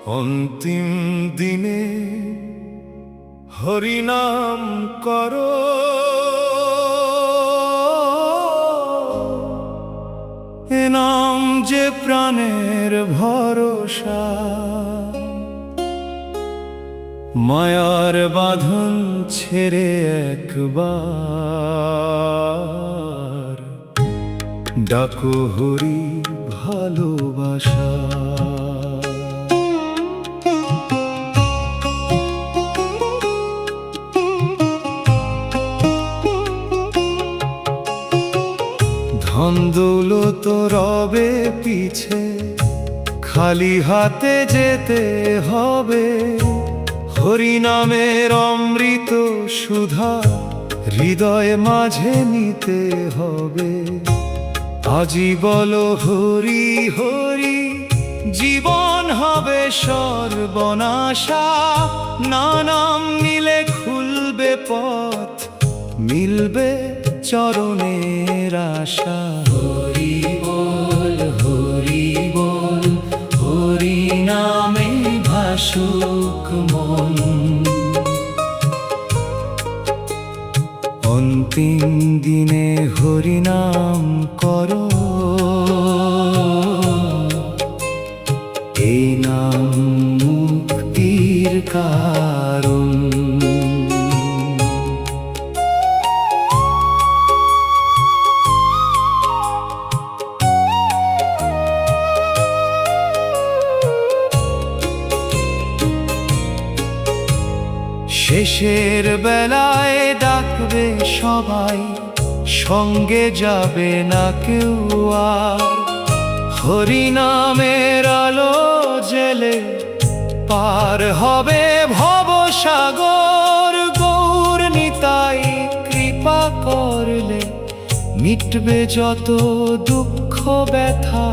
অন্তিম দিনে হরিনাম করো, এ নাম যে প্রাণের ভরসা। মায়ার বাঁধন ছেড়ে একবার ডাকো হরি ভালোবাসা। ধন দৌলত রবে পিছে, খালি হাতে যেতে হবে। হরি নামের অমৃত সুধা হৃদয়ে মাঝে নিতে হবে। আজি বলো হরি হরি, জীবন হবে সর্বনাশা। না নাম নিলে খুলবে পথ, মিলবে চরণের আশা। হরি বল হরি বল, হরি নামে ভাসুক মন। অন্তিম দিনে হরি নাম করো, এই নাম মুক্তির কারণ। শেষের বেলায় ডাকবে সবাই, সঙ্গে যাবে না কেউ আর। হরি নামের আলো জেলে পার হবে ভবসাগর। গৌর নিতাই কৃপা করলে মিটবে যত দুঃখ ব্যথা।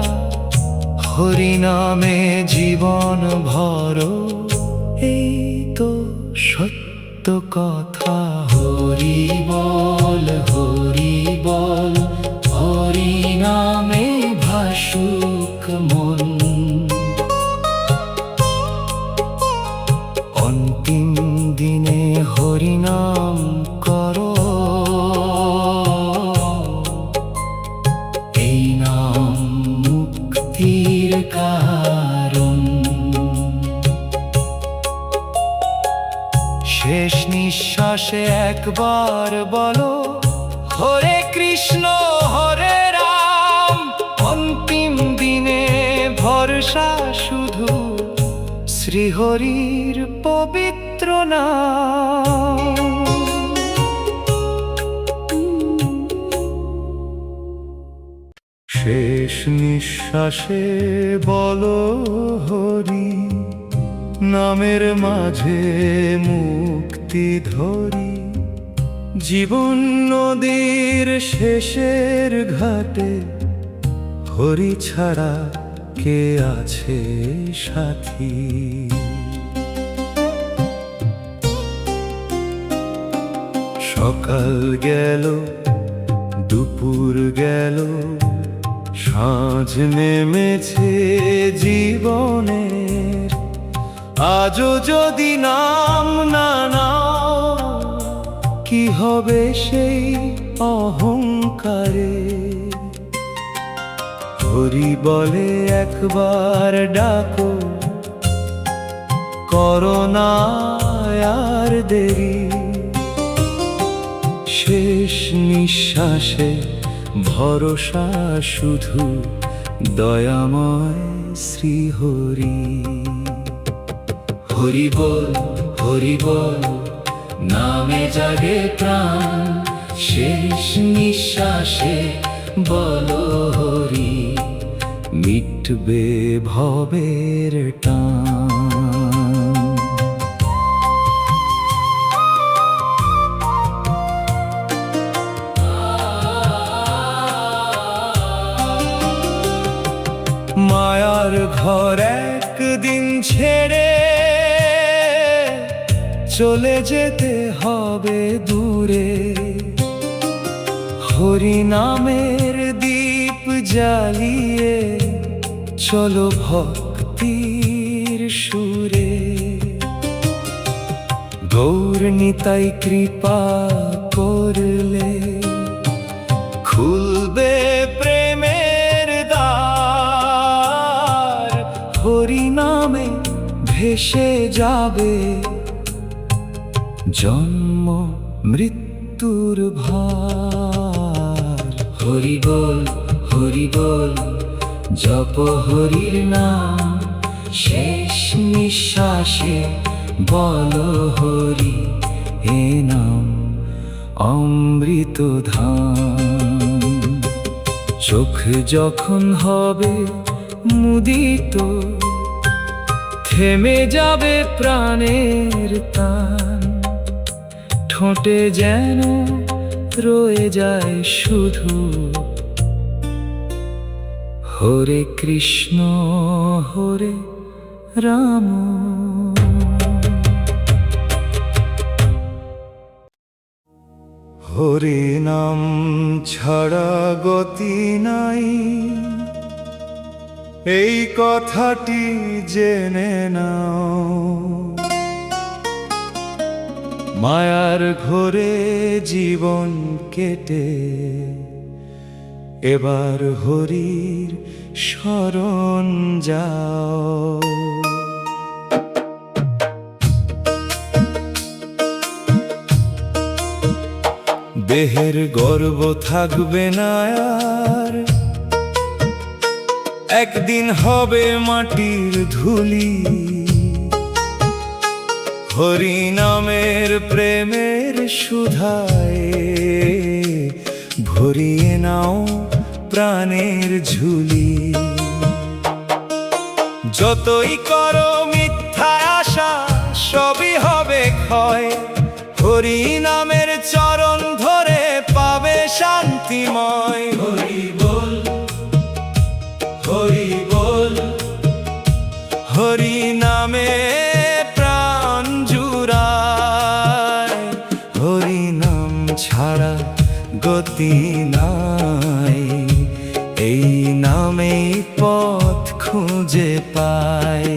হরি নামে জীবন ভরো, এই তো সত্য কথা। হরি বল হরি বল, হরি নামে ভাসুক মন। অন্তিম দিনে হরি নাম করো, এই নাম মুক্তির কারণ। শেষ নিঃশ্বাসে একবার বলো হরে কৃষ্ণ হরে রাম। অন্তিম দিনে ভরসা শুধু শ্রীহরির পবিত্র নাম। শেষ নিঃশ্বাসে বলো হরি, নামের মাঝে মুক্তি ধরি। জীবন নদীর শেষের ঘাটে, হরি ছাড়া কে আছে সাথী। সকাল গেল দুপুর গেল, সাঁঝ নেমেছে জীবনের। আজও যদি নাম না নাও, কি হবে সেই অহংকারে। হরি বলে একবার ডাকো, করো না আর দেরি। শেষ নিঃশ্বাসে ভরসা শুধু দয়াময় শ্রীহরি। হরি বল হরি বল, নামে জাগে প্রাণ। শেষ নিঃশ্বাসে বলো হরি, মিটবে ভবের টান। মায়ার ঘর একদিন ছেড়ে চলে যেতে হবে দূরে। হরি নামের দীপ জ্বালিয়ে চলো ভক্তির সুরে। গৌর নিতাই কৃপা করলে খুলবে প্রেমের দ্বার, হরি নামে ভেসে যাবে জন্ম মৃত্যুর ভার। হরি বল হরি বল, জপ হরির নাম, শেষ নিঃশ্বাসে বল হরি এ নাম অমৃত ধাম। চোখ যখন হবে মুদিত, থেমে যাবে প্রাণের টান, ঠোঁটে যেন রয়ে যায় শুধু হরে কৃষ্ণ হরে রাম। হরি নাম ছাড়া গতি নাই, এই কথাটি জেনে নাও। মায়ার ঘোরে জীবন কেটে এবার হরির শরণ যাও। দেহের গর্ব থাকবে না আর, একদিন হবে মাটির ধুলি। হরি নামের প্রেমের সুধায় ভরিয়ে নাও প্রাণের ঝুলি। যতই করো মিথ্যা আশা, সবই হবে ক্ষয়। হরি নামের চরণ ধরে পাবে শান্তিময়। হরি বল হরি বল, হরি নামে প্রাণ জুড়ায়। হরি নাম ছাড়া গতি নাই, এই নামেই পথ খুঁজে পায়।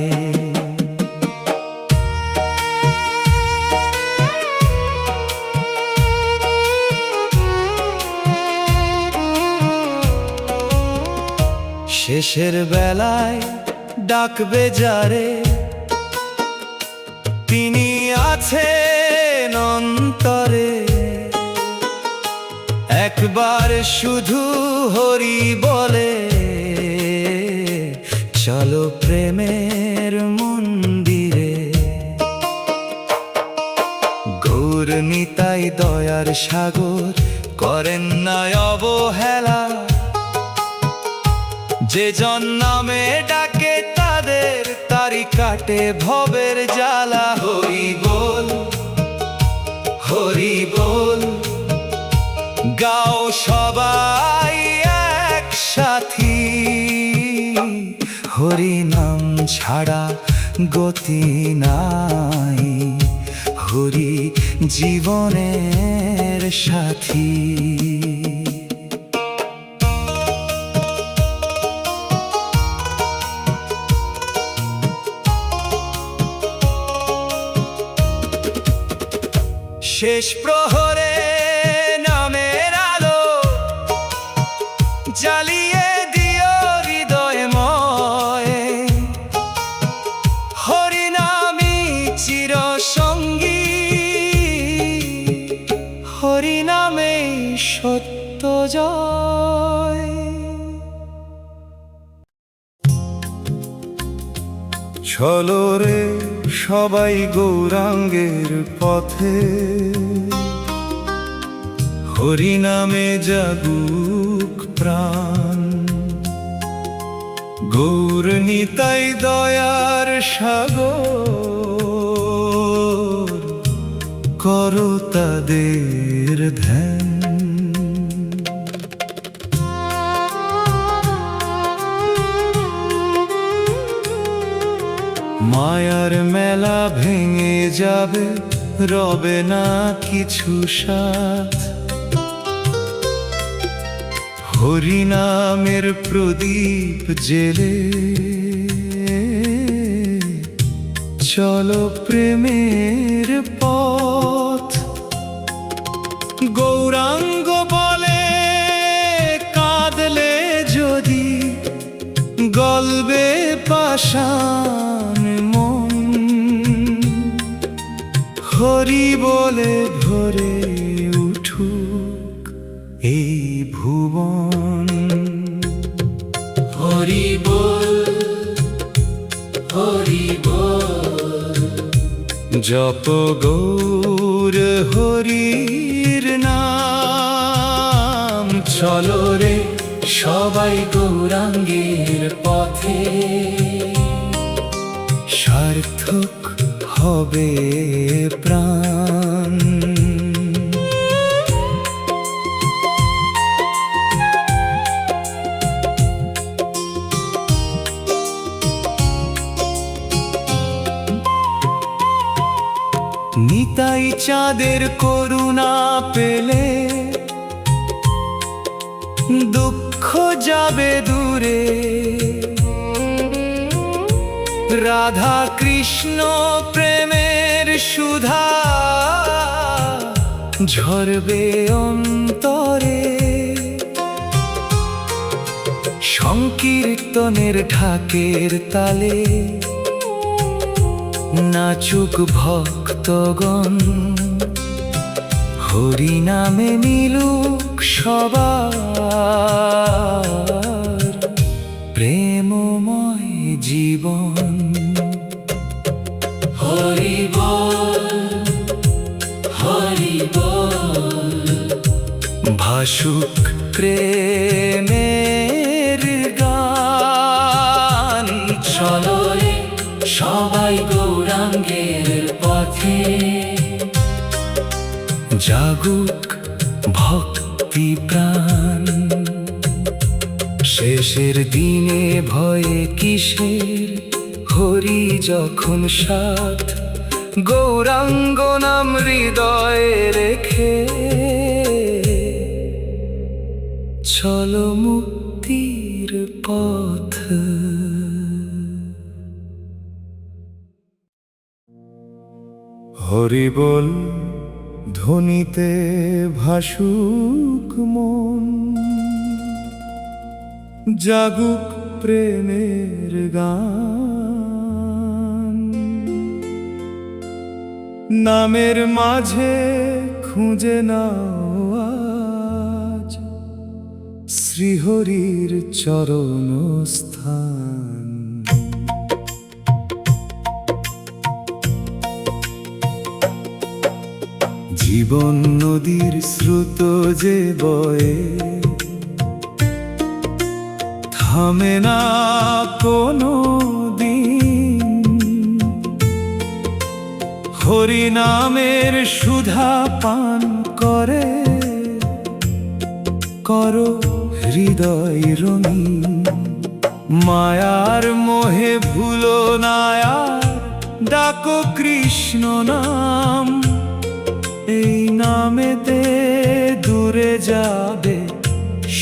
শেষের বেলায় ডাকবে যারে, তিনি আছেন অন্তরে। একবার শুধু হরি বলে চলো প্রেমের মন্দিরে। গৌর নিতাই দয়ার সাগর, করেন না অবহেলা। যে জন নামে ডাকে তাদের তারি কাটে ভবের জ্বালা। হরি বল হরি বল, গাও সবাই একসাথী। হরি নাম ছাড়া গতি নাই, হরি জীবনের সাথী। শেষ প্রহরে নামের আলো জ্বালিয়ে দিও হৃদয়ময়। হরি নামই চিরসঙ্গী, হরি নামে সত্য জয়। চলো রে সবাই গৌরাঙ্গের পথে, হরি নামে জাগুক প্রাণ। গৌর নিতাই দয়ার সাগর, করো তাদের ধ্যান। মায়ার মেলা ভেঙে যাবে, রবে না কিছু সাথ। হরি নামের প্রদীপ জেলে চলো প্রেমের পথ। গৌরাঙ্গ বলে কাঁদলে যদি গলবে পাষাণ মন, হরি বলে ভরে উঠুক এই ভুবন। হরি বল, হরি বল, জপ গৌর হরির নাম। চলো রে সবাই গৌরাঙ্গের পথে, সার্থক হবে প্রাণ। নিতাই চাঁদের করুণা পেলে দুঃখ যাবে দূরে, রাধা কৃষ্ণ প্রেমের সুধা ঝরবে অন্তরে। সংকীর্তনের ঢাকের তালে নাচুক ভক্তগণ, হরি নামে মিলুক সবার প্রেমময় জীবন। হরি বল, হরি বল, ভাসুক প্রেমের গান। চলো রে সবাই গৌরাঙ্গের পথে, জাগুক ভক্তি প্রাণ। শেষের দিনে ভয়ে কিসের, হরি যখন সাথ, গৌরাঙ্গ নাম হৃদয়ে রেখে চলো মুক্তির পথ। হরি বল ধ্বনিতে ভাসুক মন, জাগুক প্রেমের গান। নামের মাঝে খুঁজে নাও আজ শ্রীহরির চরণ স্থান। জীবন নদীর স্রোত যে বয়ে, থামে না কোনো দিন। হরি নামের সুধা পান করে করো হৃদয় রঙিন। মায়ার মোহে ভুলো না আর, ডাকো কৃষ্ণ নাম। এই নামেতে দূরে যাবে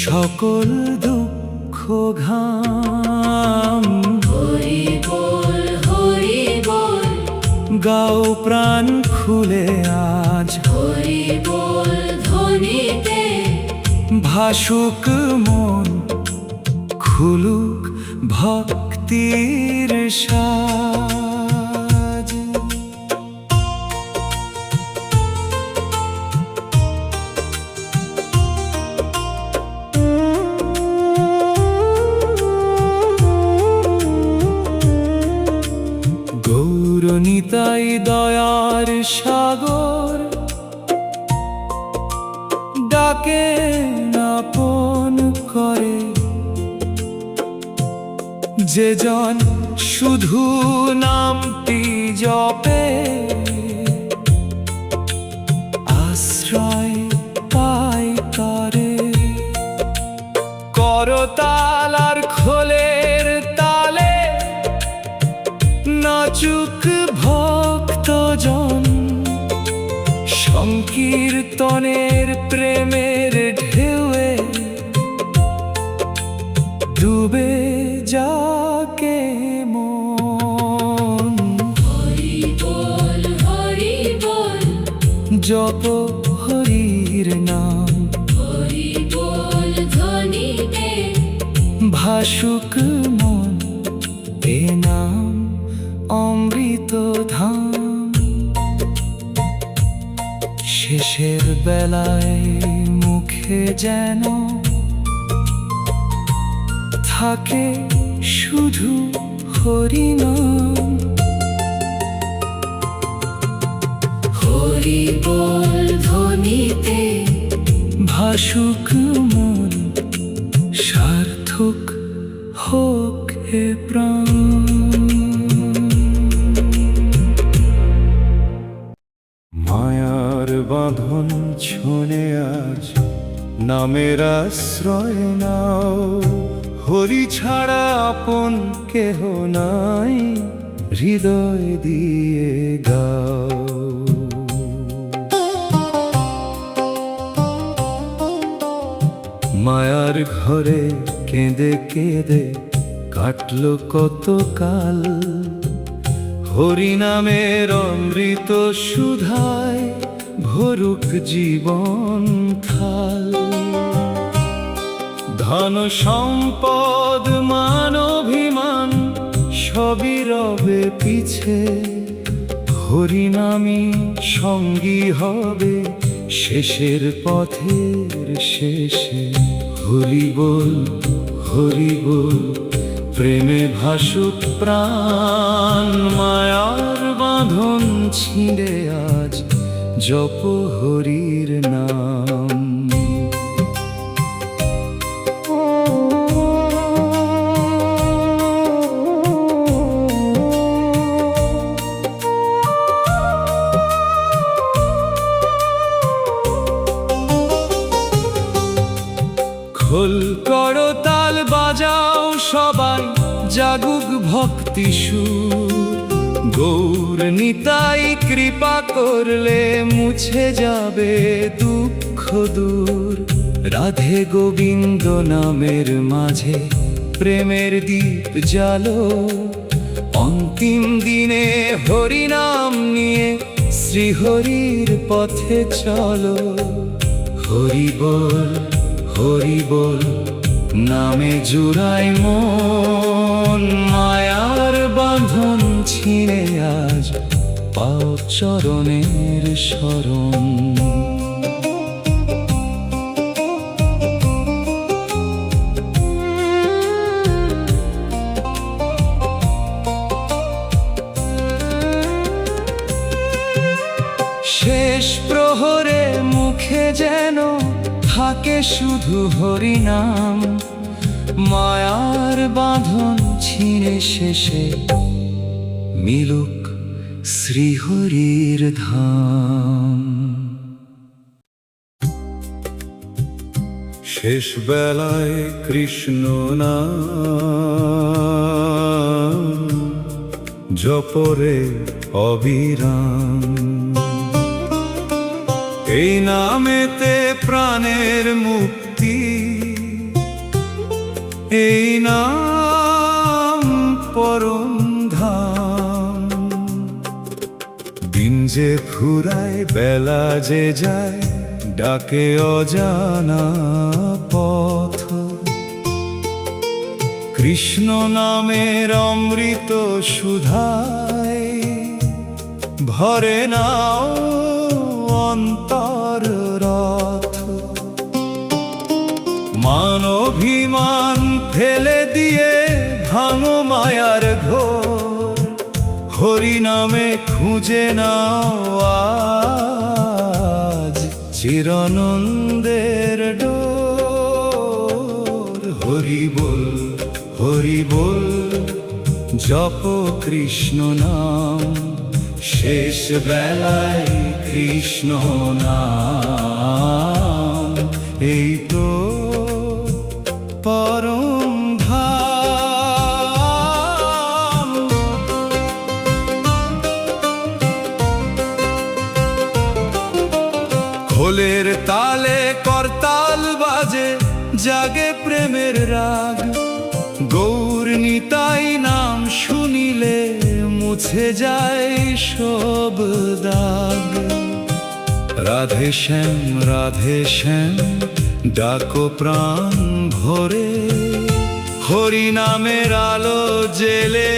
সকল দুঃখ ঘাম। হরি বল, হরি বল, গাও প্রাণ খুলে আজ। হরি বল ধ্বনিতে ভাসুক মন, খুলুক ভক্তির সাজ। গৌর নিতাই দয়ার সাগর, ডাকে আপন করে যে জন শুধু নামটি জপে। আশ্রয় পাই করে করতাল আর খোলের তালে, নাচুক ভক্তজন সংকীর্তনের প্রেমের ঢেউয়ে। ডুবে যাকে মন। হরি জপ হরির নাম। হরি বল ধ্বনিতে ভাসুক মন এ নাম অমৃত ধাম। শেষের বেলায় মুখে যেন থাকে শুধু হরিনাম। হরি বল ধ্বনিতে ভাসুক মন সার্থক হোক এ প্রাণ। মায়ার বাঁধন ছুঁয়ে আজ নামের আশ্রয় নাও। হরি ছাড়া আপন কেহ নাই, হৃদয় দিয়ে গাও। মায়ার ঘরে কেঁদে কেঁদে কাটলো কত কাল। হরি নামের অমৃত সুধায় ভরুক জীবন থাল। ধন সম্পদ মান অভিমান সবই রবে পিছে, হরিনামী সঙ্গী হবে শেষের পথের শেষে। হরি বল হরি বল প্রেমে ভাসুক প্রাণ। মায়ার বাঁধন ছিঁড়ে আজ জপ হরির নাম। খোল করো তাল বাজাও সবাই, জাগুক ভক্তি সুর। গৌর নিতাই কৃপা করলে মুছে যাবে দুঃখ দূর। রাধে গোবিন্দ নামের মাঝে প্রেমের দীপ জ্বালো। অন্তিম দিনে হরি নাম নিয়ে শ্রীহরির পথে চলো। হরি বল নামে জুড়াই মন। মায়ার বাঁধন ছিঁড়ে আজ পাও চরণের শরণ। শেষ প্রহরে মুখে যেন থাকে শুধু হরিনাম। মায়ার বাঁধন ছিঁড়ে শেষে মিলুক শ্রীহরির ধাম। শেষ বেলায় কৃষ্ণ নাম জপরে অবিরাম। এই নামেতে প্রাণের মুক্তি, এই নাম পরম ধাম। দিন যে ফুরায় বেলা যে যায়, ডাকে অজানা পথ। কৃষ্ণ নামের অমৃত সুধায় ভরে নাও অন্তর রথ। মান অভিমান ফেলে দিয়ে ভাঙো মায়ার ঘোর। হরি নামে খুঁজে নাও আজ চিরানন্দের ডোর। হরি বল জপ কৃষ্ণ নাম। শেষ বেলায় কৃষ্ণ নাম, এই তো পরম ধাম। খোলের তালে করতাল বাজে, জাগে প্রেমের রাগ। গৌর নিতাই নাম শুনিলে মুছে যায় সব দাগ। রাধে শ্যাম ডাকো প্রাণ ভরে, হরি নামের আলো জেলে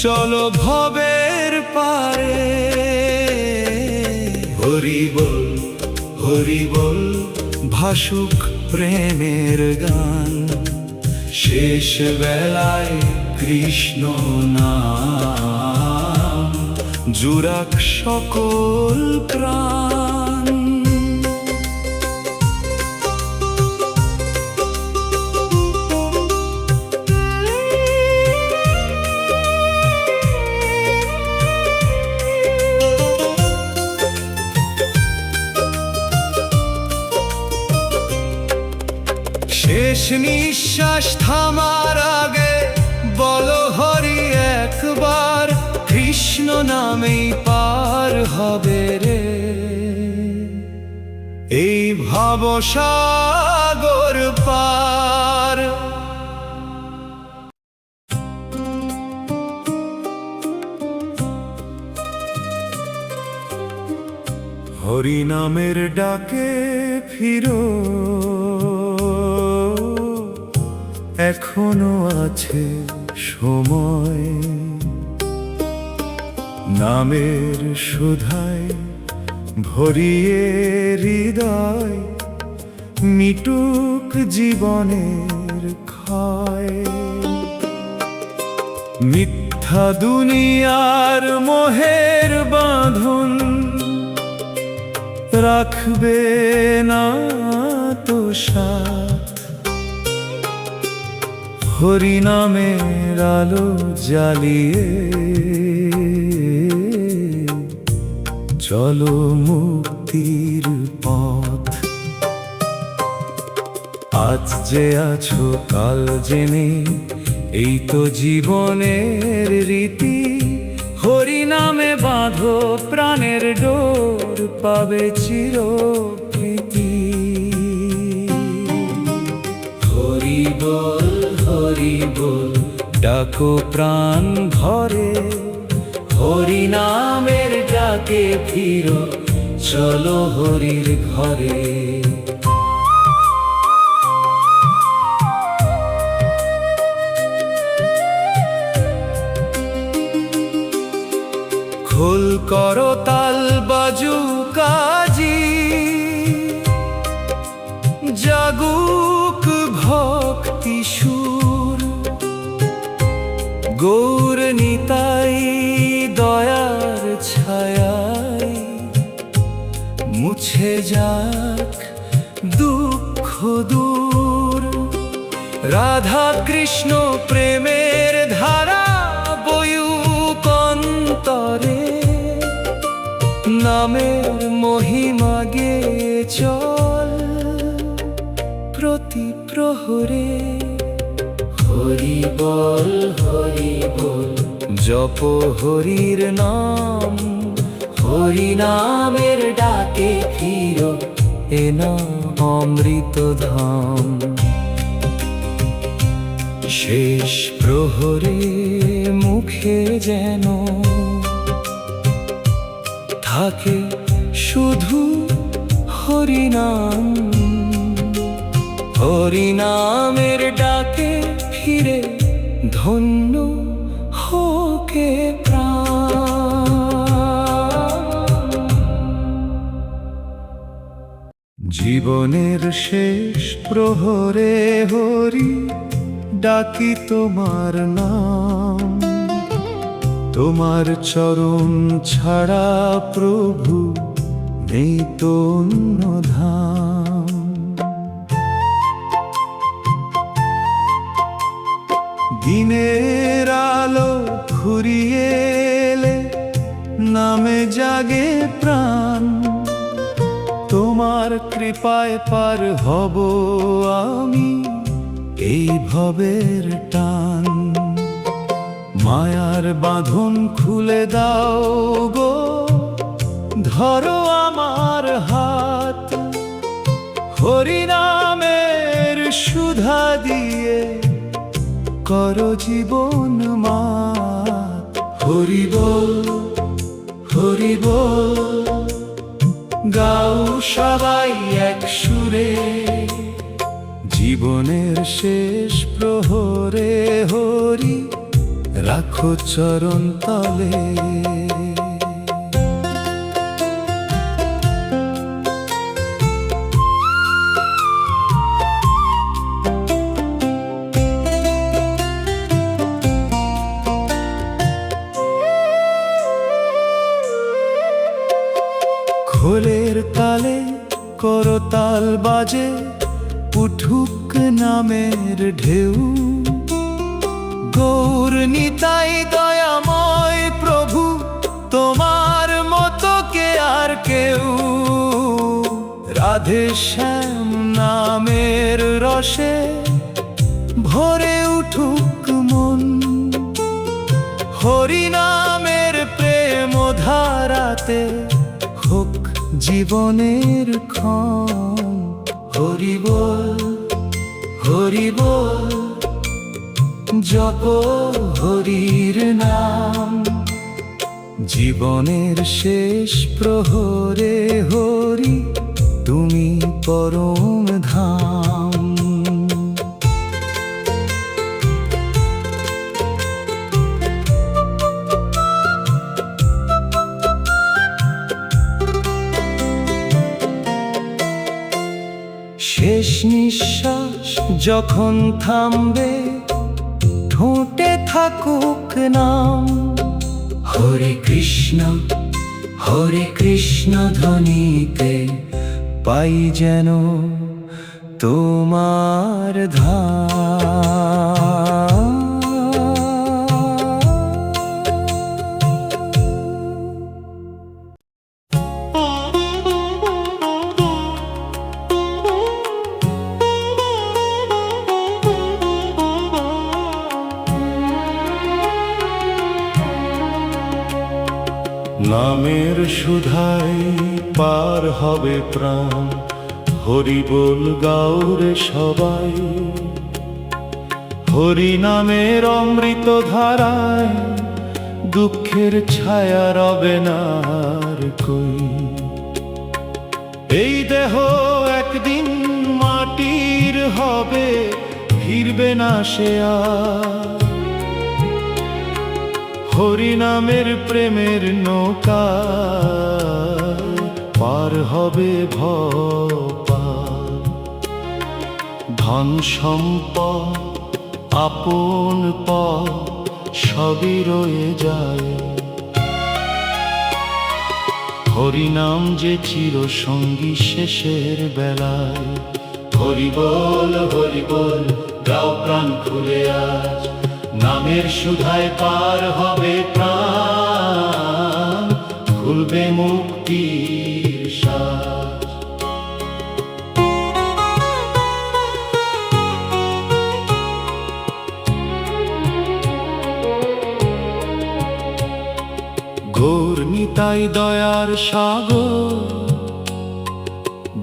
চলো ভবের পারে। হরি বল ভাসুক প্রেমের গান, শেষ বেলায় কৃষ্ণ নাম জুড়াক সকল প্রাণ। শেষ নিঃশ্বাস থামার আগে বলো হরি একবার, কৃষ্ণ নামেই পার হবে রে এই ভবসাগর পার। হরি নামের ডাকে ফিরো, এখনো আছে সময়। নামের সুধায় ভরিয়ে হৃদয়, মিটুক জীবনের ক্ষয়। মিথ্যা দুনিয়ার মোহের বাঁধন রাখবে না তো সাথ, হরি নামের আলো জ্বালিয়ে চলো মুক্তির পথ। আজ যে আছো কাল জেনে এই তো জীবনের রীতি, হরি নামে বাঁধো প্রাণের ডোর পাবে চিরপ্রীতি। হরি বল ডাকো প্রাণ ভরে, হরি নামের ডাকে ফিরো চলো হরির ঘরে। খোল করো তাল বাজু কাজি, জাগুক ভক্তি সুর। গৌর নিতাই দয়ার ছায়ায় মুছে যাক দুঃখ দূর। রাধা কৃষ্ণ প্রেমের ধারা বয়ুক অন্তরে, নামের মহিমা গেয়ে চল প্রতি প্রহরে। হরি বল জপ হরির নাম, হরি নামের ডাকে ফিরো এ নাম অমৃত ধাম। শেষ প্রহরে মুখে যেন থাকে শুধু হরি নাম, হরি নামের ডাকে ফিরে ধন্য হোকে প্রাণ। জীবনের শেষ প্রহরে হরি ডাকি তোমার নাম, তোমার চরণ ছাড়া প্রভু নেই তো অন্য ধাম। দিনের আলো ঘুরিয়ে এলে নামে জাগে প্রাণ, তোমার কৃপায় পার হব আমি এই ভবের টান। মায়ার বাঁধন খুলে দাও গো, ধরো আমার হাত। হরি নামের সুধা দিয়ে করো জীবন মাত। হরি বল হরি বল, গাও সবাই এক সুরে, জীবনের শেষ প্রহরে হরি রাখো চরণ তলে। খোলের তালে করতাল বাজে, উঠুক নামের ঢেউ, গৌর নিতাই দয়াময় প্রভু, তোমার মতো কে আর কেউ। রাধে শ্যাম নামের রসে ভরে উঠুক মন, হরি নামের প্রেম ধারাতে হোক জীবনের ক্ষণ। হরি বল, হরি বল, জপ হরির নাম, জীবনের শেষ প্রহরে হরি তুমি পরম ধাম। শেষ নিঃশ্বাস যখন থামবে, ঠোঁটে থাকুক নাম, হরে কৃষ্ণ ধ্বনিতে পাই যেন তোমার ধাম। নামের সুধাই পার হবে প্রাণ, হরি বল গাও রে সবাই, হরি নামের অমৃত ধারায় দুঃখের ছায়া রবে না আর কই। এই দেহ একদিন মাটির হবে, ফিরবে না সে আর, হরি নামের প্রেমের নৌকা পার হবে ভবপার। ধন সম্পদ আপন পদ সবই রয়ে যায়, হরি নাম যে চির সঙ্গী শেষের বেলায়। হরি বল, গাও প্রাণ খুলে আজ, নামের সুধায় পার হবে প্রাণ, খুলবে মুক্তির সাজ। গৌর নিতাই দয়ার সাগর,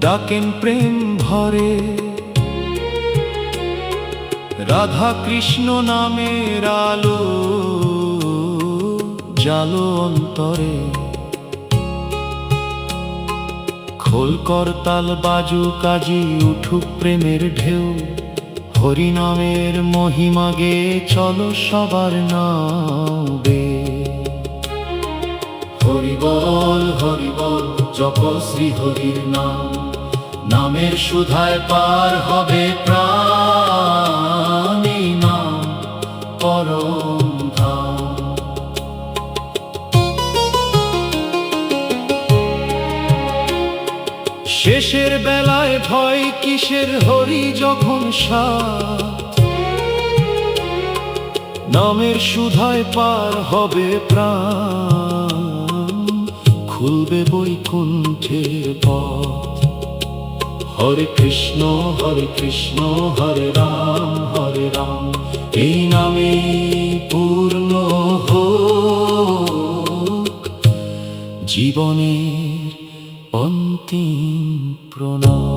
ডাকেন প্রেম ভরে, রাধা কৃষ্ণ নামের আলো জালো অন্তরে। খোল করতাল বাজু কাজি উঠুক প্রেমের ঢেউ, হরি নামের মহিমা গে চলো সবার নাবে। হরি বল, জপ শ্রী হরির নাম, নামের সুধায় পার হবে প্রাণ, এই নাম পরম ধাম। শেষের বেলায় ভয় কিসের, হরি যখন সাথ, নামের সুধায় পার হবে প্রাণ, খুলবে বৈকুণ্ঠের পথ। হরে কৃষ্ণ হরে রাম, এই নামে পূর্ণ হোক জীবনের অন্তিম প্রণাম।